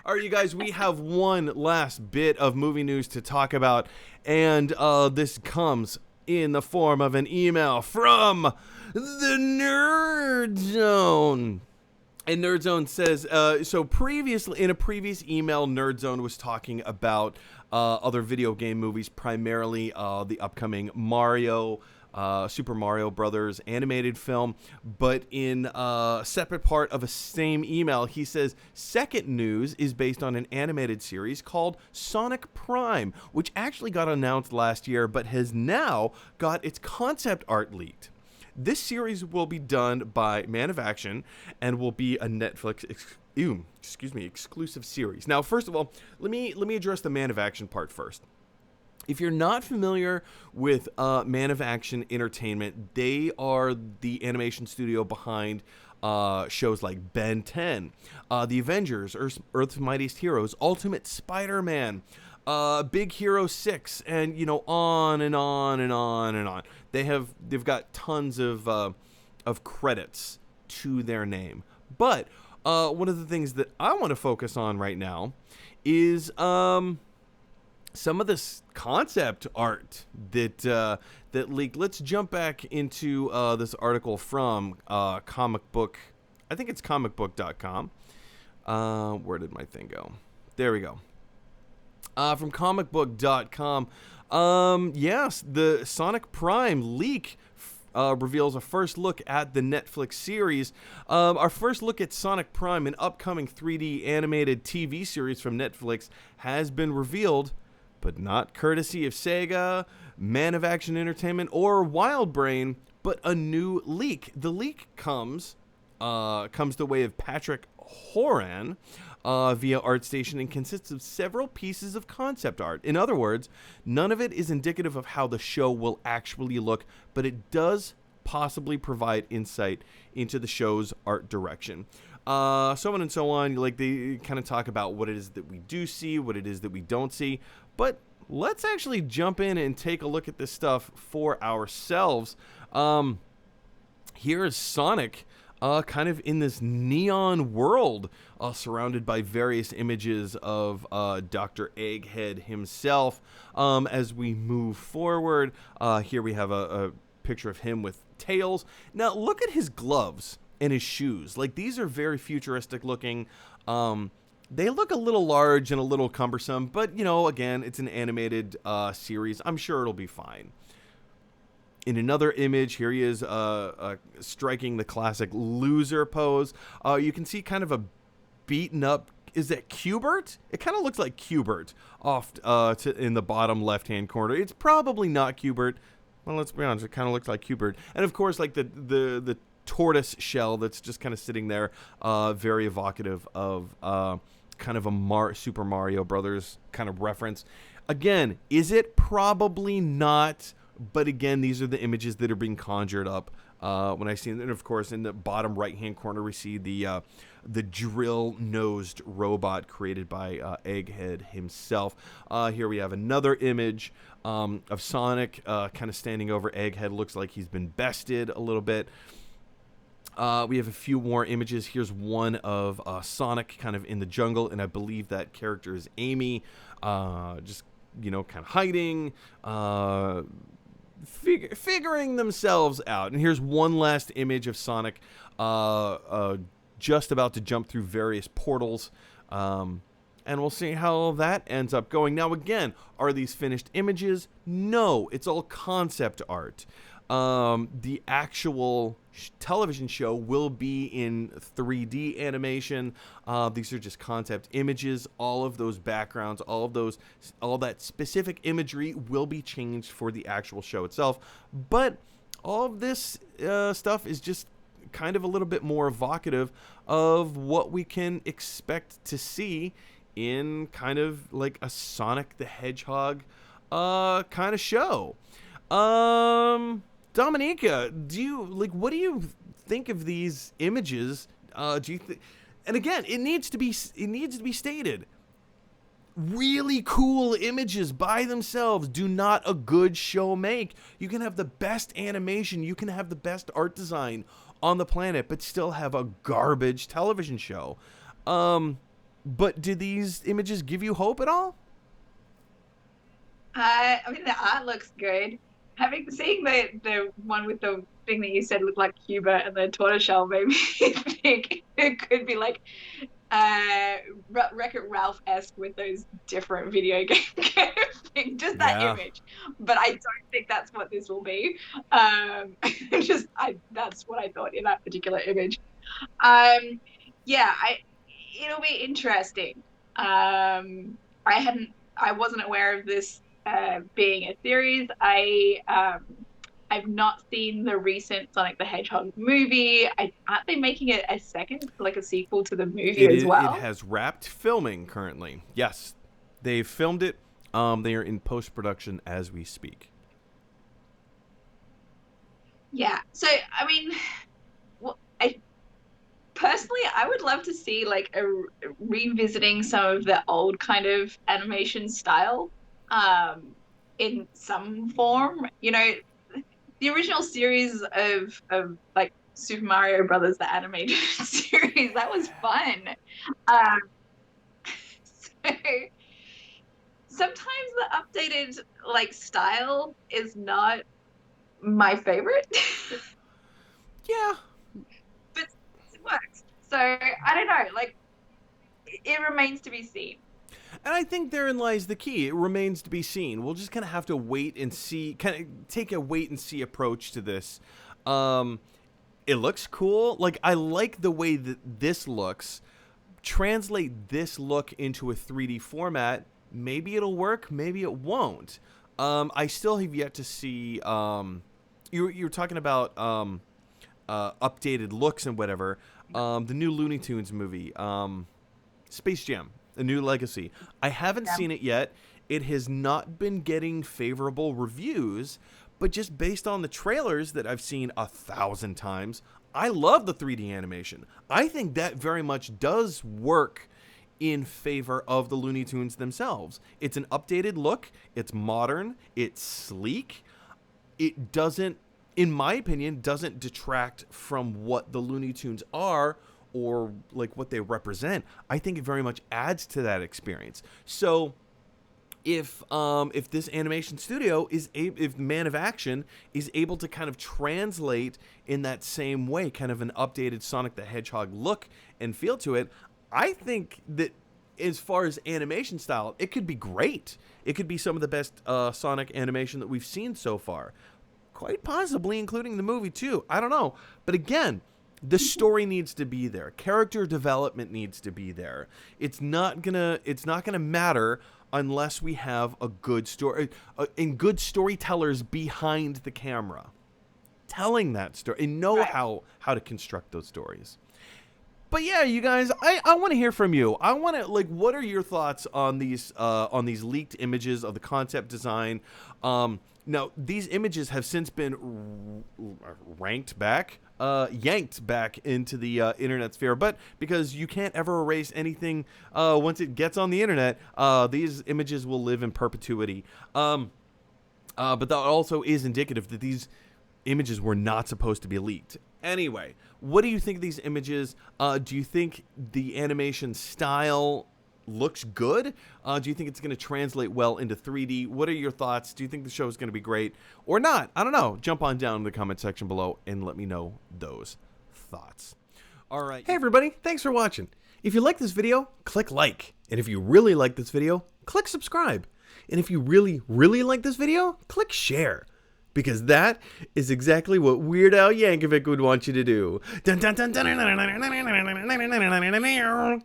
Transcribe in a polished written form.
All right, you guys, we have one last bit of movie news to talk about, and this comes in the form of an email from the Nerd Zone. And Nerd Zone says, so previously, in a previous email, Nerd Zone was talking about other video game movies, primarily the upcoming Super Mario Brothers animated film. But in a separate part of a same email, he says, second news is based on an animated series called Sonic Prime, which actually got announced last year, but has now got its concept art leaked. This series will be done by Man of Action and will be a Netflix exclusive series. Now, first of all, let me address the Man of Action part first. If you're not familiar with Man of Action Entertainment, they are the animation studio behind shows like Ben 10, The Avengers, Earth's Mightiest Heroes, Ultimate Spider-Man, Big Hero 6, and on and on and on and on. They've got tons of credits to their name. But one of the things that I want to focus on right now is some of this concept art that leaked. Let's jump back into this article from comic book. I think it's comicbook.com. Where did my thing go? There we go. From comicbook.com. Yes, the Sonic Prime leak reveals a first look at the Netflix series. Our first look at Sonic Prime, an upcoming 3D animated TV series from Netflix, has been revealed, but not courtesy of Sega, Man of Action Entertainment, or Wildbrain, but a new leak. The leak comes the way of Patrick Horan via ArtStation and consists of several pieces of concept art. In other words, none of it is indicative of how the show will actually look, but it does possibly provide insight into the show's art direction. So on and so on. Like, they kind of talk about what it is that we do see, what it is that we don't see. But let's actually jump in and take a look at this stuff for ourselves. Here is Sonic, kind of in this neon world, surrounded by various images of Dr. Egghead himself. As we move forward, here we have a picture of him with Tails. Now, look at his gloves and his shoes. Like, these are very futuristic looking. They look a little large and a little cumbersome, but, again, it's an animated series. I'm sure it'll be fine. In another image, here he is striking the classic loser pose. You can see kind of a beaten up, is that Q*bert? It kind of looks like Q*bert off in the bottom left-hand corner. It's probably not Q*bert. Well, let's be honest, it kind of looks like Q*bert. And, of course, like the tortoise shell that's just kind of sitting there, very evocative of kind of a Super Mario Brothers kind of reference. Again, is it? Probably not. But again, these are the images that are being conjured up when I see them. And of course, in the bottom right-hand corner, we see the drill-nosed robot created by Egghead himself. Here we have another image of Sonic kind of standing over Egghead. Looks like he's been bested a little bit. We have a few more images. Here's one of Sonic kind of in the jungle, and I believe that character is Amy, just, kind of hiding, figuring themselves out. And here's one last image of Sonic just about to jump through various portals, and we'll see how that ends up going. Now, again, are these finished images? No, it's all concept art. The actual television show will be in 3D animation. These are just concept images. All of those backgrounds, all that specific imagery will be changed for the actual show itself. But all of this stuff is just kind of a little bit more evocative of what we can expect to see in kind of like a Sonic the Hedgehog kind of show. Dominica, what do you think of these images? Do you think? And again, it needs to be stated. Really cool images by themselves do not a good show make. You can have the best animation, you can have the best art design on the planet, but still have a garbage television show. But did these images give you hope at all? I mean, the art looks good. Having seen the one with the thing that you said looked like Cuba and the tortoiseshell made me think it could be like uh Wreck-It Ralph-esque with those different video game kind of thing. Just that Yeah. image, but I don't think that's what this will be. Just I that's what I thought in that particular image. Um, yeah, I it'll be interesting. I wasn't aware of this being a series. I've not seen the recent Sonic the Hedgehog movie. Aren't they making it a second, like a sequel to the movie as It well? has wrapped filming currently. Yes, they've filmed it. They are in post production as we speak. Yeah. So I mean, I personally, I would love to see like a revisiting some of the old kind of animation style in some form. You know, the original series of like Super Mario Brothers, the animated series, that was fun. Um, so sometimes the updated like style is not my favorite, Yeah, but it works. So I don't know, like it remains to be seen. and I think therein lies the key. It remains to be seen. We'll just kind of have to wait and see, kind of take a wait and see approach to this. Um, it looks cool. Like, I like the way that this looks. Translate this look into a 3D format. Maybe it'll work, maybe it won't. I still have yet to see. You were talking about updated looks and whatever. The new Looney Tunes movie, Space Jam, A New Legacy. I haven't Yeah. seen it yet. It has not been getting favorable reviews, but just based on the trailers that I've seen 1,000 times, I love the 3D animation. I think that very much does work in favor of the Looney Tunes themselves. It's an updated look, it's modern, it's sleek. It doesn't, in my opinion, doesn't detract from what the Looney Tunes are or like what they represent. I think it very much adds to that experience. So if this animation studio if Man of Action is able to kind of translate in that same way, kind of an updated Sonic the Hedgehog look and feel to it, I think that as far as animation style, it could be great. It could be some of the best Sonic animation that we've seen so far, quite possibly including the movie too. I don't know, but again, the story needs to be there. Character development needs to be there. It's not gonna matter unless we have a good story and good storytellers behind the camera telling that story and know Right. how to construct those stories. But yeah, you guys, I want to hear from you. I want to, like, what are your thoughts on these leaked images of the concept design? Now these images have since been yanked back into the internet sphere, but because you can't ever erase anything once it gets on the internet, these images will live in perpetuity. But that also is indicative that these images were not supposed to be leaked. Anyway, what do you think of these images? Do you think the animation style looks good? Do you think it's going to translate well into 3D? What are your thoughts? Do you think the show is going to be great or not? I don't know. Jump on down in the comment section below and let me know those thoughts. All right. Hey, everybody. Thanks for watching. If you like this video, click like. And if you really like this video, click subscribe. And if you really, really like this video, click share. Because that is exactly what Weird Al Yankovic would want you to do. Dun, dun, dun, dun, dun, dun, dun, dun, dun, dun, dun, dun, dun, dun, dun, dun, dun.